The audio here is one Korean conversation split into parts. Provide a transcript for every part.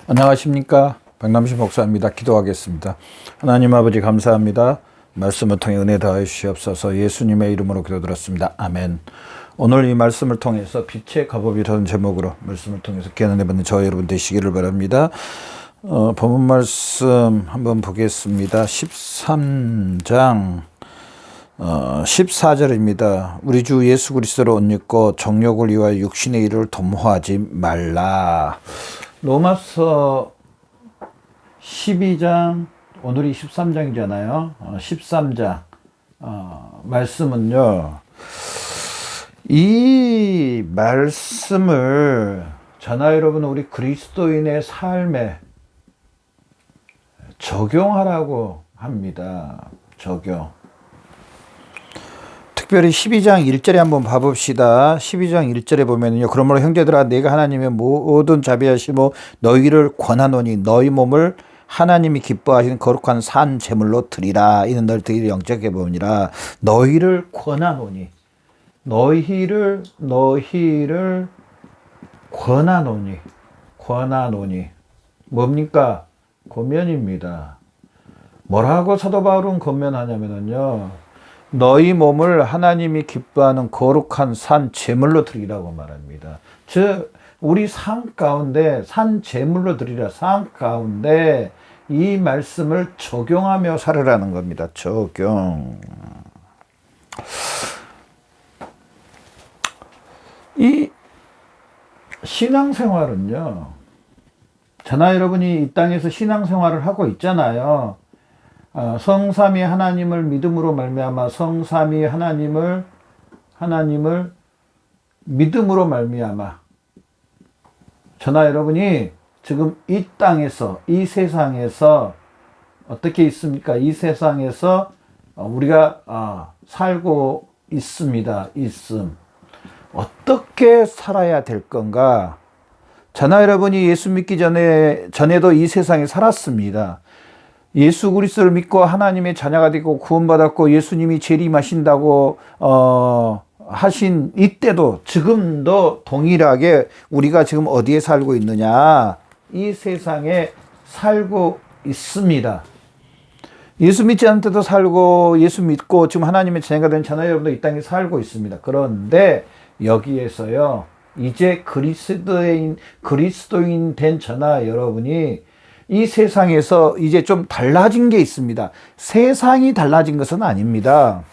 안녕하십니까, 백남시 목사입니다. 기도하겠습니다. 하나님 아버지 감사합니다. 말씀을 통해 은혜 더하여 주시옵소서. 예수님의 이름으로 기도드렸습니다. 아멘. 오늘 이 말씀을 통해서 빛의 갑옷이라는 제목으로 말씀을 통해서 깨어내 받는 저와 여러분 되시기를 바랍니다. 본문 말씀 한번 보겠습니다. 13장 14절입니다. 우리 주 예수 그리스도로 옷 입고 정욕을 위하여 육신의 일을 도모하지 말라. 로마서 12장, 오늘이 13장이잖아요. 13장 말씀은요, 이 말씀을 저나 여러분 우리 그리스도인의 삶에 적용하라고 합니다. 적용. 특별히 12장 1절에 한번 봐봅시다. 12장 1절에 보면요, 그러므로 형제들아 내가 하나님의 모든 자비하시고 너희를 권하노니 너희 몸을 하나님이 기뻐하시는 거룩한 산 제물로 드리라. 이는 너희를 영적에 보니라. 너희를 권하노니, 너희를 권하노니 뭡니까? 권면입니다. 뭐라고 사도 바울은 권면하냐면요, 너희 몸을 하나님이 기뻐하는 거룩한 산 제물로 드리라고 말합니다. 즉 우리 삶 가운데 산 제물로 드리라. 삶 가운데 이 말씀을 적용하며 살으라는 겁니다. 적용. 이 신앙생활은요, 저나 여러분이 이 땅에서 신앙생활을 하고 있잖아요. 성삼위 하나님을 믿음으로 말미암아 성삼위 하나님을 믿음으로 말미암아 저나 여러분이 지금 이 땅에서, 이 세상에서 어떻게 있습니까? 이 세상에서 우리가 살고 있습니다. 어떻게 살아야 될 건가? 저나 여러분이 예수 믿기 전에도 이 세상에 살았습니다. 예수 그리스도를 믿고 하나님의 자녀가 되고 구원받았고 예수님이 재림하신다고 하신 이때도 지금도 동일하게 우리가 지금 어디에 살고 있느냐? 이 세상에 살고 있습니다. 예수 믿지 않을 때도 살고 예수 믿고 지금 하나님의 자녀가 된 자녀 여러분도 이 땅에 살고 있습니다. 그런데 여기에서요, 이제 그리스도인 된 저나 여러분이 이 세상에서 이제 좀 달라진 게 있습니다. 세상이 달라진 것은 아닙니다.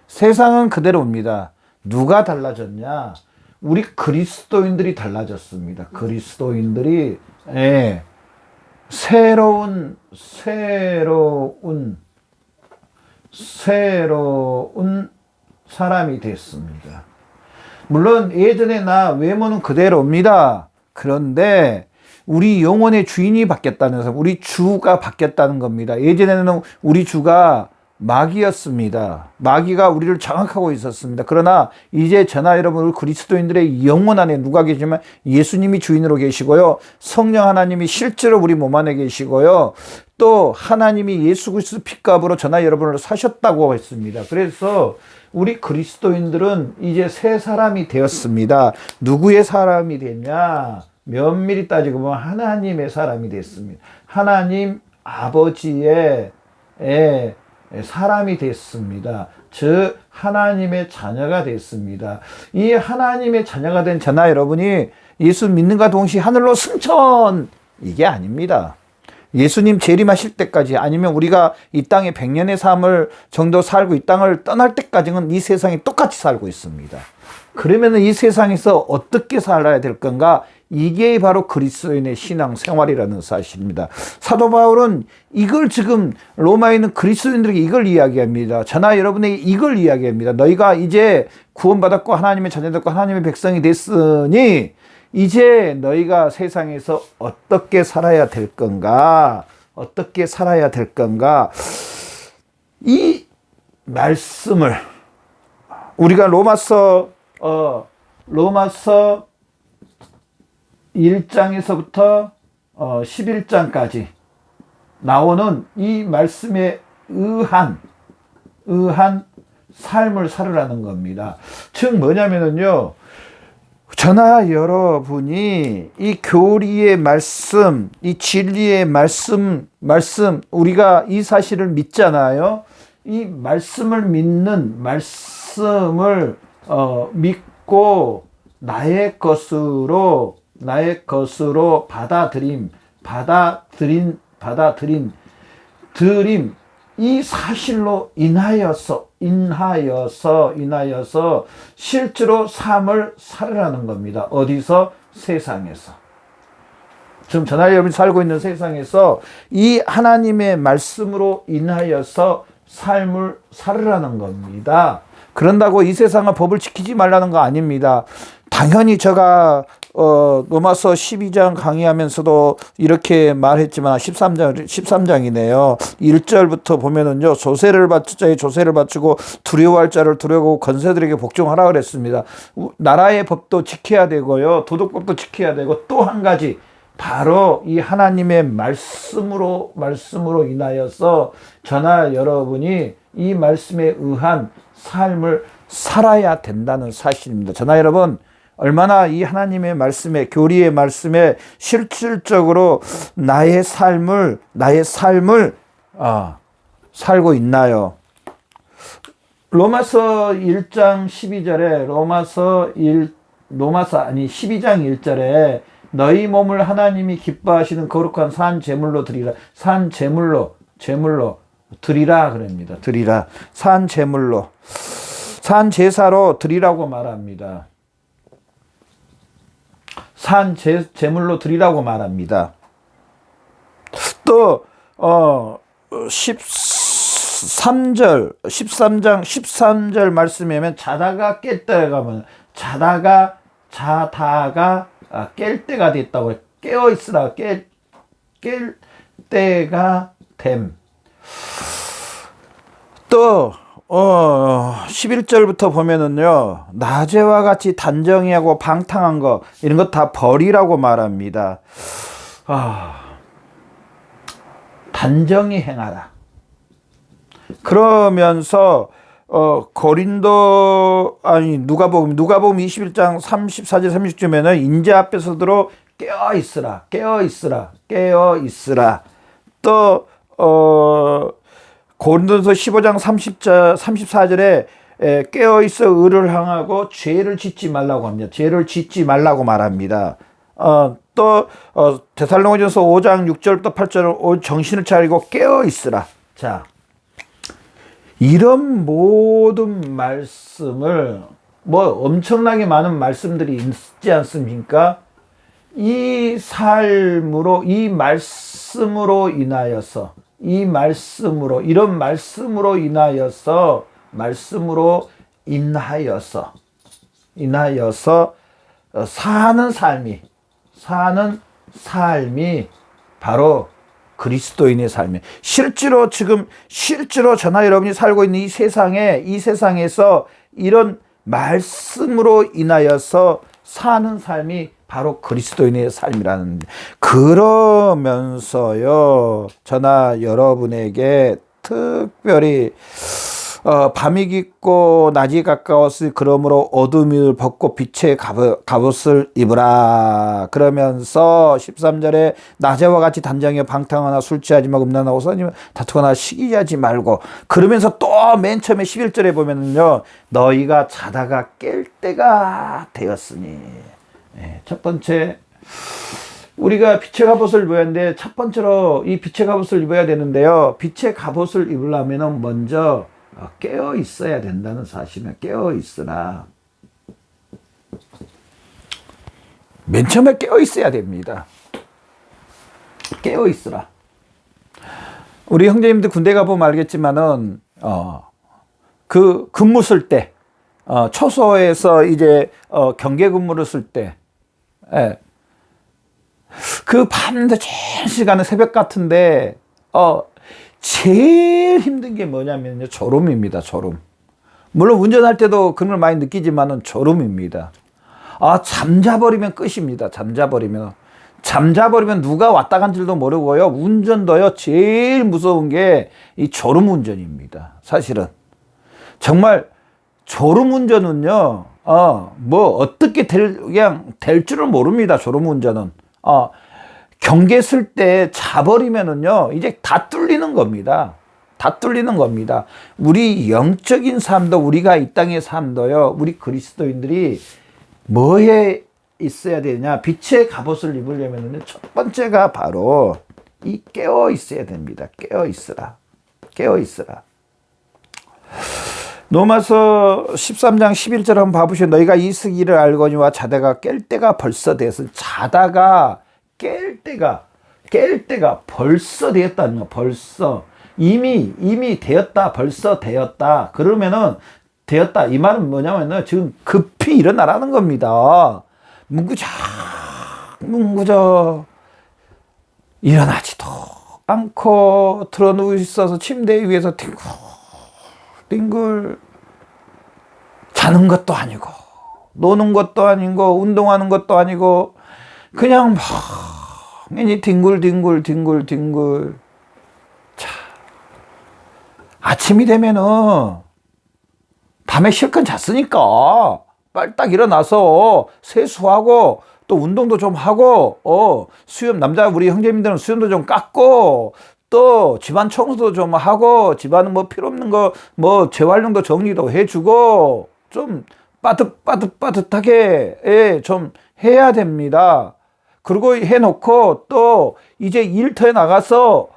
세상은 그대로입니다. 누가 달라졌냐? 우리 그리스도인들이 달라졌습니다. 그리스도인들이 새로운 사람이 됐습니다. 물론 예전에 나 외모는 그대로입니다. 그런데 우리 영혼의 주인이 바뀌었다는 것, 우리 주가 바뀌었다는 겁니다. 예전에는 우리 주가 마귀였습니다. 마귀가 우리를 장악하고 있었습니다. 그러나 이제 저나 여러분 그리스도인들의 영혼 안에 누가 계시면 예수님이 주인으로 계시고요, 성령 하나님이 실제로 우리 몸 안에 계시고요, 또 하나님이 예수 그리스도 핏값으로 저나 여러분을 사셨다고 했습니다. 그래서 우리 그리스도인들은 이제 새 사람이 되었습니다. 누구의 사람이 됐냐? 면밀히 따지고 보면 하나님의 사람이 됐습니다. 하나님 아버지의 사람이 됐습니다. 즉 하나님의 자녀가 됐습니다. 이 하나님의 자녀가 된 저나 여러분이 예수 믿는가 동시에 하늘로 승천, 이게 아닙니다. 예수님 재림하실 때까지, 아니면 우리가 이 땅에 100년의 삶을 정도 살고 이 땅을 떠날 때까지는 이 세상에 똑같이 살고 있습니다. 그러면 이 세상에서 어떻게 살아야 될 건가? 이게 바로 그리스도인의 신앙생활이라는 사실입니다. 사도 바울은 이걸 지금 로마에 있는 그리스도인들에게 이걸 이야기합니다. 저나 여러분에게 이걸 이야기합니다. 너희가 이제 구원받았고 하나님의 자녀됐고 하나님의 백성이 됐으니 이제 너희가 세상에서 어떻게 살아야 될 건가? 어떻게 살아야 될 건가? 이 말씀을 우리가 로마서 1장에서부터 11장까지 나오는 이 말씀에 의한 삶을 살으라는 겁니다. 즉 뭐냐면요, 저나 여러분이 이 교리의 말씀, 이 진리의 말씀, 우리가 이 사실을 믿잖아요. 이 말씀을 믿는, 말씀을 믿고 나의 것으로 받아들임, 이 사실로 인하여서 실제로 삶을 살으라는 겁니다. 어디서? 세상에서. 지금 저나 여러분이 살고 있는 세상에서 이 하나님의 말씀으로 인하여서 삶을 살으라는 겁니다. 그런다고 이 세상의 법을 지키지 말라는 거 아닙니다. 당연히 제가 로마서 12장 강의하면서도 이렇게 말했지만 13장이네요. 1절부터 보면은요. 조세를 바칠 자에 조세를 바치고 두려워할 자를 두려워하고 권세들에게 복종하라 그랬습니다. 나라의 법도 지켜야 되고요. 도덕법도 지켜야 되고 또 한 가지 바로 이 하나님의 말씀으로 인하여서 저나 여러분이 이 말씀에 의한 삶을 살아야 된다는 사실입니다. 저나 여러분 얼마나 이 하나님의 말씀에 교리의 말씀에 실질적으로 나의 삶을 살고 있나요? 로마서 1장 12절에 12장 1절에 너희 몸을 하나님이 기뻐하시는 거룩한 산 제물로 드리라. 산 제물로 드리라 그럽니다. 드리라. 산 제물로. 산 제사로 드리라고 말합니다. 산 제물로 드리라고 말합니다. 또 13장 13절 말씀이면 자다가 깰 때가 됐다고 깨어 있으라. 깰 때가 됨. 또 11절부터 보면은요. 낮에와 같이 단정히하고 방탕한 거 이런 거 다 버리라고 말합니다. 단정히 행하라. 그러면서 누가복음 21장 34절 30절에는 인자 앞에서 들어 깨어 있으라. 또 고린도서 15장 34절에 깨어 있어 의를 향하고 죄를 짓지 말라고 합니다. 죄를 짓지 말라고 말합니다. 또 데살로니가전서 5장 6절부터 8절은 정신을 차리고 깨어 있으라. 자, 이런 모든 말씀을 엄청나게 많은 말씀들이 있지 않습니까? 이 삶으로 이 말씀으로 인하여서 사는 삶이 바로 그리스도인의 삶이에요. 실제로 저나 여러분이 살고 있는 이 세상에서 이런 말씀으로 인하여서 사는 삶이 바로 그리스도인의 삶이라는. 그러면서요, 저나 여러분에게 특별히 밤이 깊고 낮이 가까웠으니 그러므로 어둠을 벗고 빛의 갑옷을 입으라. 그러면서 13절에 낮에와 같이 단정히 방탕하나 술 취하지 말고 음란하고 선이면 다투거나 시기하지 말고. 그러면서 또 맨 처음에 11절에 보면은요, 너희가 자다가 깰 때가 되었으니. 첫 번째, 우리가 빛의 갑옷을 입어야 하는데 첫 번째로 이 빛의 갑옷을 입어야 되는데요. 빛의 갑옷을 입으려면 먼저 깨어 있어야 된다는 사실이에요. 깨어 있으라. 맨 처음에 깨어 있어야 됩니다. 깨어 있으라. 우리 형제님들 군대 가보면 알겠지만은 그 근무 쓸 때 초소에서 이제 경계 근무를 쓸 때 그 밤새 긴 시간은 새벽 같은데 제일 힘든 게 뭐냐면요, 졸음입니다. 졸음. 물론 운전할 때도 그런 걸 많이 느끼지만은 졸음입니다. 잠자버리면 끝입니다. 잠자버리면 누가 왔다 간 줄도 모르고요. 운전도요, 제일 무서운 게 이 졸음 운전입니다. 사실은. 정말 졸음 운전은요, 뭐 어떻게 그냥 될 줄을 모릅니다. 졸음운전은. 경계 쓸 때 자버리면은요, 이제 다 뚫리는 겁니다. 다 뚫리는 겁니다. 우리 영적인 삶도, 우리가 이 땅의 삶도요, 우리 그리스도인들이 뭐에 있어야 되냐? 빛의 갑옷을 입으려면은 첫 번째가 바로 이 깨어 있어야 됩니다. 깨어 있으라. 깨어 있으라. 로마서 13장 11절 한번 봐보시오. 너희가 이 시기를 알거니와 자다가 깰 때가 벌써 되었으니, 자다가 깰 때가 벌써 되었다는 거. 벌써 이미 되었다. 벌써 되었다. 그러면은 되었다. 이 말은 뭐냐면은 지금 급히 일어나라는 겁니다. 문구적 일어나지도 않고 틀어누워 있어서 침대 위에서 뒹굴 자는 것도 아니고 노는 것도 아니고 운동하는 것도 아니고 그냥 막 뒹굴. 자, 아침이 되면은 밤에 실컷 잤으니까 빨리 딱 일어나서 세수하고 또 운동도 좀 하고 수염, 남자 우리 형제님들은 수염도 좀 깎고 또 집안 청소도 좀 하고 집안은 뭐 필요 없는 거 뭐 재활용도 정리도 해주고 좀 빠듯하게 좀 해야 됩니다. 그리고 해놓고 또 이제 일터에 나가서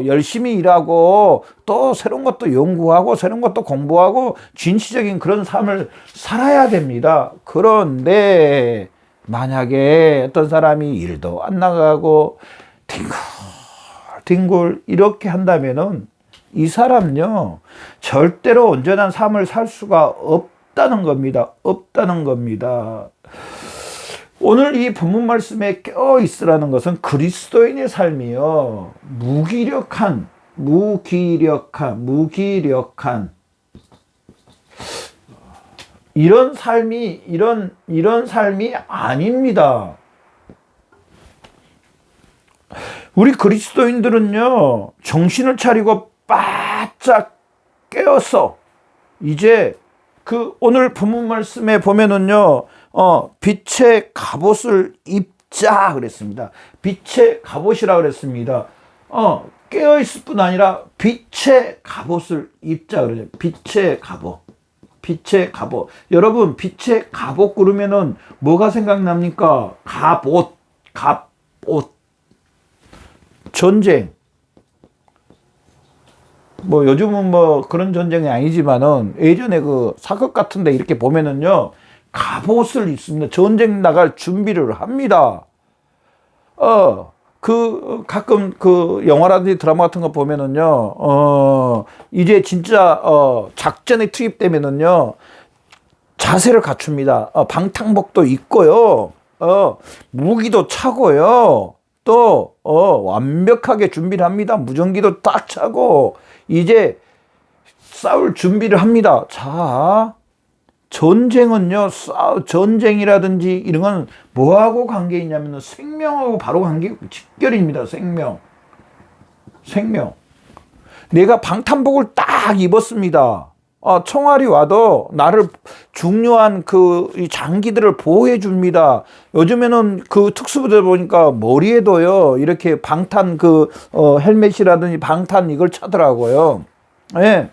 열심히 일하고 또 새로운 것도 연구하고 새로운 것도 공부하고 진취적인 그런 삶을 살아야 됩니다. 그런데 만약에 어떤 사람이 일도 안 나가고 뒹굴 이렇게 한다면은 이 사람은요 절대로 온전한 삶을 살 수가 없다는 겁니다. 없다는 겁니다. 오늘 이 본문 말씀에 깨어 있으라는 것은 그리스도인의 삶이요 무기력한 이런 삶이 아닙니다. 우리 그리스도인들은요 정신을 차리고 바짝 깨어서 이제 그 오늘 본문 말씀에 보면은요 빛의 갑옷을 입자 그랬습니다. 빛의 갑옷이라 그랬습니다. 깨어 있을 뿐 아니라 빛의 갑옷을 입자 그래요. 빛의 갑옷. 여러분 빛의 갑옷 그러면은 뭐가 생각납니까? 갑옷. 전쟁. 뭐 요즘은 뭐 그런 전쟁이 아니지만은 예전에 그 사극 같은데 이렇게 보면은요 갑옷을 입습니다. 전쟁 나갈 준비를 합니다. 가끔 그 영화라든지 드라마 같은 거 보면은요 이제 진짜 작전에 투입되면은요 자세를 갖춥니다. 방탄복도 입고요 무기도 차고요 또 완벽하게 준비를 합니다. 무전기도 딱 차고 이제 싸울 준비를 합니다. 자, 전쟁은요, 전쟁이라든지 이런 건 뭐하고 관계 있냐면 생명하고 바로 관계 직결입니다. 생명. 내가 방탄복을 딱 입었습니다. 총알이 와도 나를 중요한 이 장기들을 보호해 줍니다. 요즘에는 그 특수부대 보니까 머리에도요, 이렇게 방탄 헬멧이라든지 방탄 이걸 차더라고요. 예.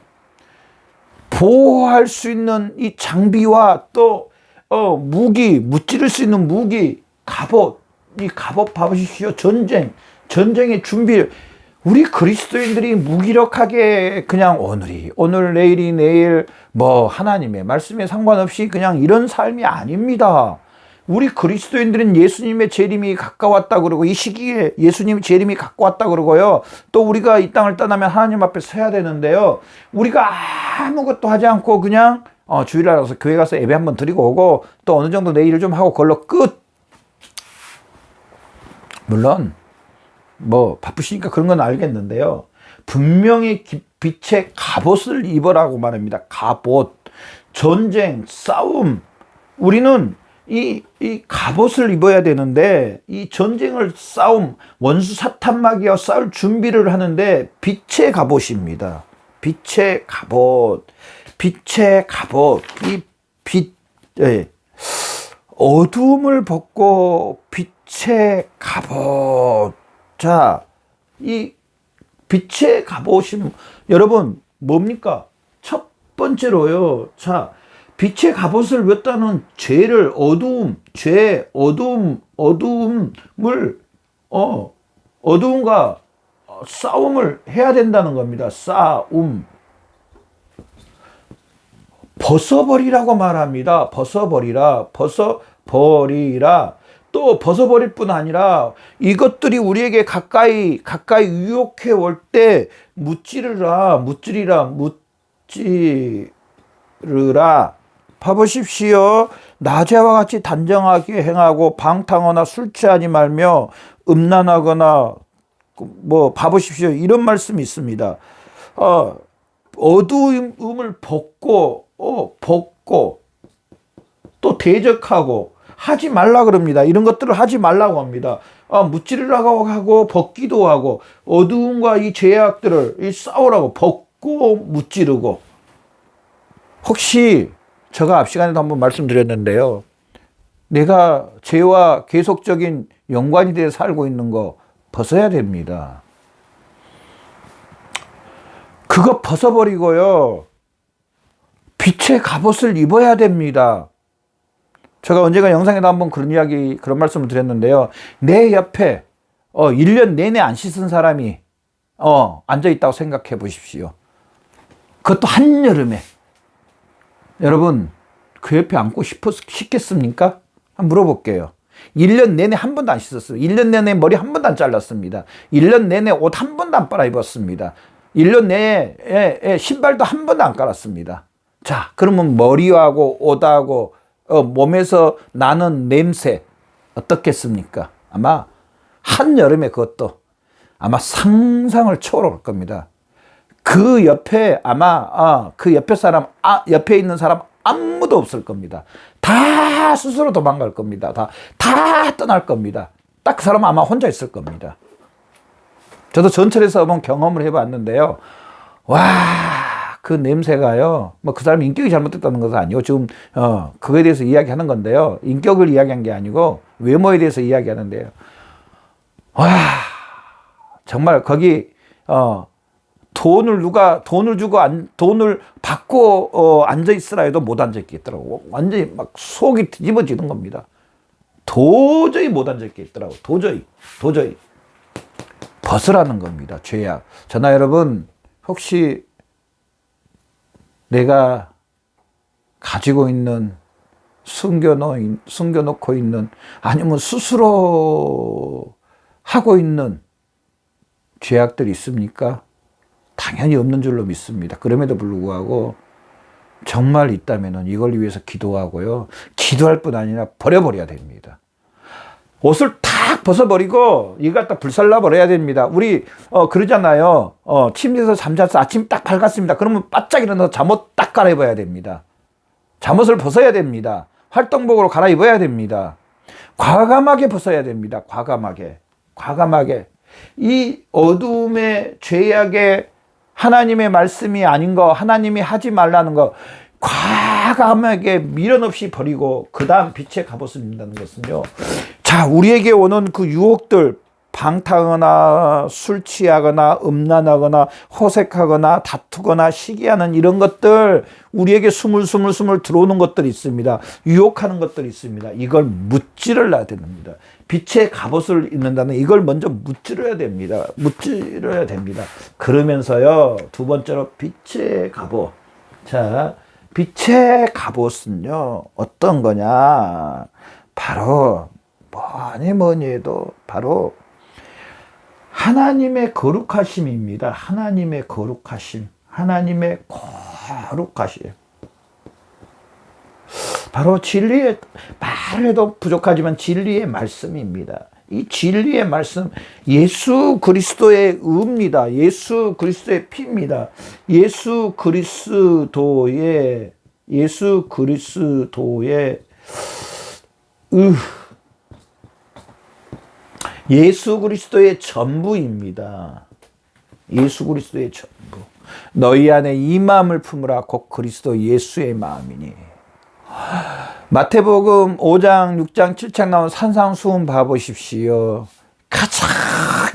보호할 수 있는 이 장비와 또, 무찌를 수 있는 무기, 갑옷, 이 갑옷 봐보십시오. 전쟁의 준비. 우리 그리스도인들이 무기력하게 그냥 오늘 내일이 내일 뭐 하나님의 말씀에 상관없이 그냥 이런 삶이 아닙니다. 우리 그리스도인들은 예수님의 재림이 가까웠다 그러고 이 시기에 예수님의 재림이 가까웠다 그러고요. 또 우리가 이 땅을 떠나면 하나님 앞에 서야 되는데요. 우리가 아무것도 하지 않고 그냥 주일날 가서 교회 가서 예배 한번 드리고 오고 또 어느 정도 내 일을 좀 하고 그걸로 끝. 물론 뭐 바쁘시니까 그런 건 알겠는데요. 분명히 빛의 갑옷을 입으라고 말합니다. 갑옷, 전쟁, 싸움. 우리는 이 갑옷을 입어야 되는데 이 전쟁을 원수 사탄 마귀와 싸울 준비를 하는데 빛의 갑옷입니다. 빛의 갑옷. 이 예. 어두움을 벗고 빛의 갑옷. 자, 이 빛의 갑옷이 여러분 뭡니까? 첫 번째로요. 자, 빛의 갑옷을 외다는 죄를 어두움을 어두움과 싸움을 해야 된다는 겁니다. 싸움. 벗어버리라고 말합니다. 벗어버리라. 또 벗어버릴 뿐 아니라 이것들이 우리에게 가까이 유혹해 올 때 무찌르라. 봐보십시오. 낮에와 같이 단정하게 행하고 방탕하거나 술 취하지 말며 음란하거나 봐보십시오. 이런 말씀이 있습니다. 어두움을 벗고 또 대적하고 하지 말라 그럽니다. 이런 것들을 하지 말라고 합니다. 무찌르라고 하고 벗기도 하고 어두움과 이 죄악들을 싸우라고 벗고 무찌르고. 혹시 제가 앞 시간에도 한번 말씀드렸는데요. 내가 죄와 계속적인 연관이 되어 살고 있는 거 벗어야 됩니다. 그거 벗어버리고요. 빛의 갑옷을 입어야 됩니다. 제가 언젠가 영상에도 한번 그런 말씀을 드렸는데요. 내 옆에 1년 내내 안 씻은 사람이 앉아있다고 생각해 보십시오. 그것도 한여름에. 여러분, 그 옆에 앉고 싶겠습니까? 한번 물어볼게요. 1년 내내 한 번도 안 씻었어요. 1년 내내 머리 한 번도 안 잘랐습니다. 1년 내내 옷 한 번도 안 빨아입었습니다. 1년 내에 신발도 한 번도 안 깔았습니다. 자, 그러면 머리하고 옷하고 몸에서 나는 냄새 어떻겠습니까? 아마 한여름에 그것도 아마 상상을 초월할 겁니다. 그 옆에 아마 그 옆에 있는 사람 아무도 없을 겁니다. 다 스스로 도망갈 겁니다. 다 떠날 겁니다. 딱 그 사람은 아마 혼자 있을 겁니다. 저도 전철에서 한번 경험을 해봤는데요. 와, 그 냄새가요. 그 사람 인격이 잘못됐다는 것은 아니고 지금 그거에 대해서 이야기하는 건데요. 인격을 이야기한 게 아니고 외모에 대해서 이야기하는데요. 와, 정말 거기 돈을 받고 앉아 있으라 해도 못 앉아 있겠더라고. 완전히 막 속이 뒤집어지는 겁니다. 도저히 못 앉아 있겠더라고. 도저히 벗으라는 겁니다. 죄악. 저나 여러분, 혹시 내가 가지고 있는 숨겨놓고 있는 아니면 스스로 하고 있는 죄악들이 있습니까? 당연히 없는 줄로 믿습니다. 그럼에도 불구하고 정말 있다면 이걸 위해서 기도하고요. 기도할 뿐 아니라 버려버려야 됩니다. 옷을 탁 벗어버리고 이거 갖다 불살라 버려야 됩니다. 우리 그러잖아요. 침대에서 잠자서 아침 딱 밝았습니다. 그러면 바짝 일어나서 잠옷 딱 갈아입어야 됩니다. 잠옷을 벗어야 됩니다. 활동복으로 갈아입어야 됩니다. 과감하게 벗어야 됩니다. 과감하게. 이 어두움의 죄악의 하나님의 말씀이 아닌 거, 하나님이 하지 말라는 거 과감하게 미련 없이 버리고 그 다음 빛의 갑옷을 입는다는 것은요. 자, 우리에게 오는 그 유혹들, 방탕하거나 술 취하거나 음란하거나 호색하거나 다투거나 시기하는 이런 것들, 우리에게 스물스물 들어오는 것들이 있습니다. 유혹하는 것들이 있습니다. 이걸 무찌르려야 됩니다. 빛의 갑옷을 입는다는 이걸 먼저 무찌르야 됩니다. 그러면서요, 두 번째로 빛의 갑옷. 자, 빛의 갑옷은요, 어떤 거냐? 바로 뭐니 해도 바로 하나님의 거룩하심입니다. 하나님의 거룩하심. 바로 진리의, 말해도 부족하지만 진리의 말씀입니다. 이 진리의 말씀, 예수 그리스도의 의입니다. 예수 그리스도의 피입니다. 예수 그리스도의 예수 그리스도의 전부입니다. 예수 그리스도의 전부. 너희 안에 이 마음을 품으라 곧 그리스도 예수의 마음이니. 마태복음 5장, 6장, 7장 나온 산상수훈 봐보십시오. 가장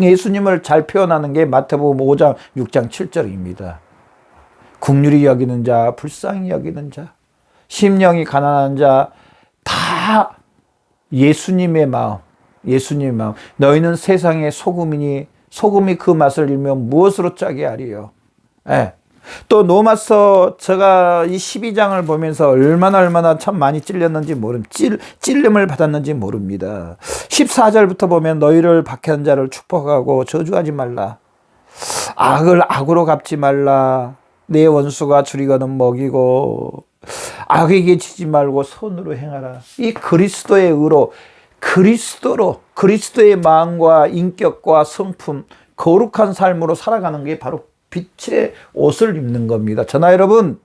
예수님을 잘 표현하는 게 마태복음 5장, 6장, 7절입니다. 긍휼히 여기는 자, 불쌍히 여기는 자, 심령이 가난한 자, 다 예수님의 마음, 예수님의 마음. 너희는 세상의 소금이니 소금이 그 맛을 잃으면 무엇으로 짜게 하리요. 예. 또 로마서 제가 이 12장을 보면서 얼마나 참 많이 찔렸는지 찔림을 받았는지 모릅니다. 14절부터 보면 너희를 박해한 자를 축복하고 저주하지 말라. 악을 악으로 갚지 말라. 내 원수가 줄이거든 먹이고 악에게 지지 말고 선으로 행하라. 이 그리스도의 의로, 그리스도의 마음과 인격과 성품, 거룩한 삶으로 살아가는 게 바로 빛의 옷을 입는 겁니다. 저나 여러분,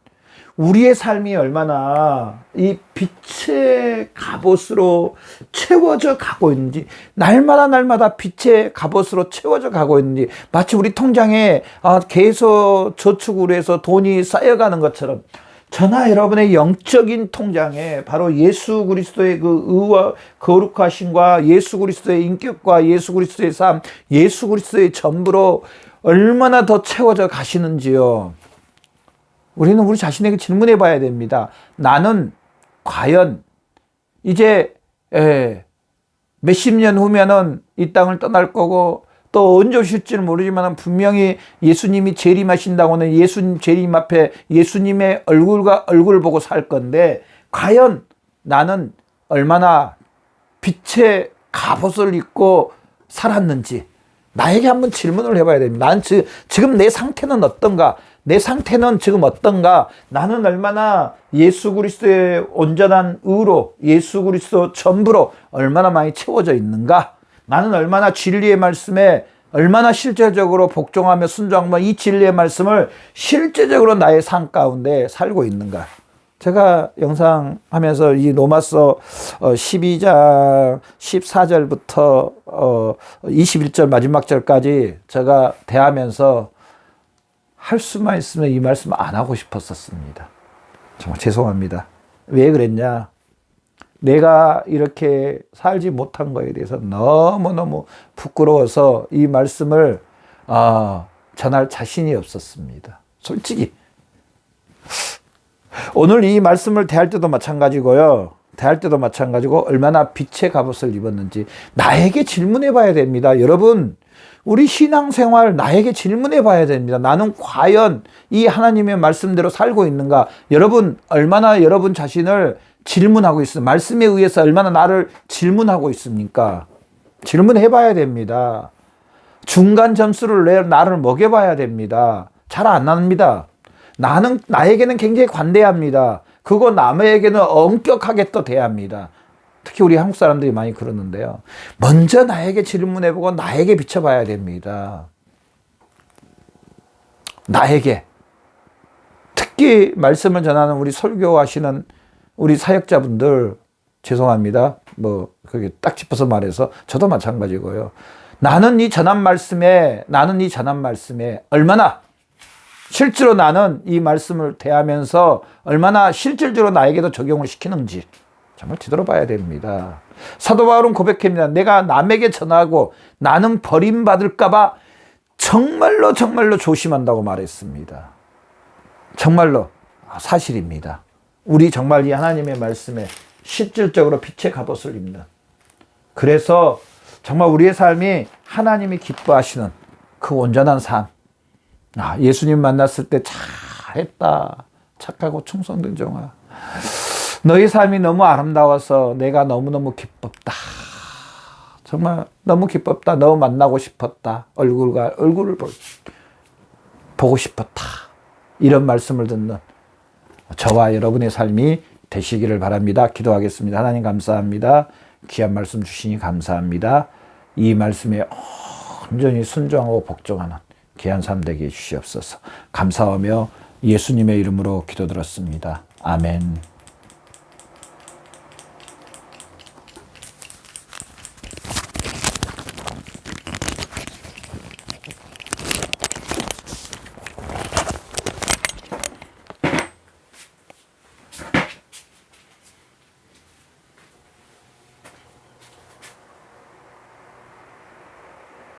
우리의 삶이 얼마나 이 빛의 갑옷으로 채워져 가고 있는지, 날마다 빛의 갑옷으로 채워져 가고 있는지, 마치 우리 통장에 계속 저축으로 해서 돈이 쌓여가는 것처럼 저나 여러분의 영적인 통장에 바로 예수 그리스도의 그 의와 거룩하심과 예수 그리스도의 인격과 예수 그리스도의 삶, 예수 그리스도의 전부로 얼마나 더 채워져 가시는지요. 우리는 우리 자신에게 질문해 봐야 됩니다. 나는 과연 이제 몇십 년 후면은 이 땅을 떠날 거고 또 언제 오실지는 모르지만 분명히 예수님이 재림하신다고는 예수님 재림 앞에 예수님의 얼굴과 얼굴을 보고 살 건데, 과연 나는 얼마나 빛의 갑옷을 입고 살았는지 나에게 한번 질문을 해봐야 됩니다. 난 지금 내 상태는 어떤가? 내 상태는 지금 어떤가? 나는 얼마나 예수 그리스도의 온전한 의로, 예수 그리스도 전부로 얼마나 많이 채워져 있는가? 나는 얼마나 진리의 말씀에 얼마나 실제적으로 복종하며 순종하며 이 진리의 말씀을 실제적으로 나의 삶 가운데 살고 있는가? 제가 영상 하면서 이 로마서 12장 14절부터 21절 마지막 절까지 제가 대하면서 할 수만 있으면 이 말씀 안 하고 싶었었습니다. 정말 죄송합니다. 왜 그랬냐? 내가 이렇게 살지 못한 거에 대해서 너무너무 부끄러워서 이 말씀을 전할 자신이 없었습니다. 솔직히. 오늘 이 말씀을 대할 때도 마찬가지고요. 얼마나 빛의 갑옷을 입었는지 나에게 질문해 봐야 됩니다. 여러분, 우리 신앙생활 나에게 질문해 봐야 됩니다. 나는 과연 이 하나님의 말씀대로 살고 있는가? 여러분, 얼마나 여러분 자신을 질문하고 있습니까? 말씀에 의해서 얼마나 나를 질문하고 있습니까? 질문해 봐야 됩니다. 중간 점수를 나를 먹여봐야 됩니다. 잘 안 납니다. 나에게는 굉장히 관대합니다. 그거 남에게는 엄격하게 또 대합니다. 특히 우리 한국 사람들이 많이 그러는데요. 먼저 나에게 질문해보고 나에게 비춰봐야 됩니다. 나에게. 특히 말씀을 전하는 우리 설교하시는 우리 사역자분들, 죄송합니다. 그게 딱 짚어서 말해서 저도 마찬가지고요. 나는 이 전한 말씀에 얼마나 실제로 나는 이 말씀을 대하면서 얼마나 실질적으로 나에게도 적용을 시키는지 정말 뒤돌아봐야 됩니다. 사도 바울은 고백합니다. 내가 남에게 전하고 나는 버림받을까 봐 정말로 조심한다고 말했습니다. 정말로 사실입니다. 우리 정말 이 하나님의 말씀에 실질적으로 빛의 갑옷을 입는, 그래서 정말 우리의 삶이 하나님이 기뻐하시는 그 온전한 삶, 예수님 만났을 때 잘했다, 착하고 충성된 종아, 너의 삶이 너무 아름다워서 내가 너무너무 기뻤다, 정말 너무 기뻤다, 너 만나고 싶었다, 얼굴과 얼굴을 보고 싶었다, 이런 말씀을 듣는 저와 여러분의 삶이 되시기를 바랍니다. 기도하겠습니다. 하나님 감사합니다. 귀한 말씀 주시니 감사합니다. 이 말씀에 온전히 순종하고 복종하는 귀한 삶 되게 해주시옵소서. 감사하며 예수님의 이름으로 기도드렸습니다. 아멘.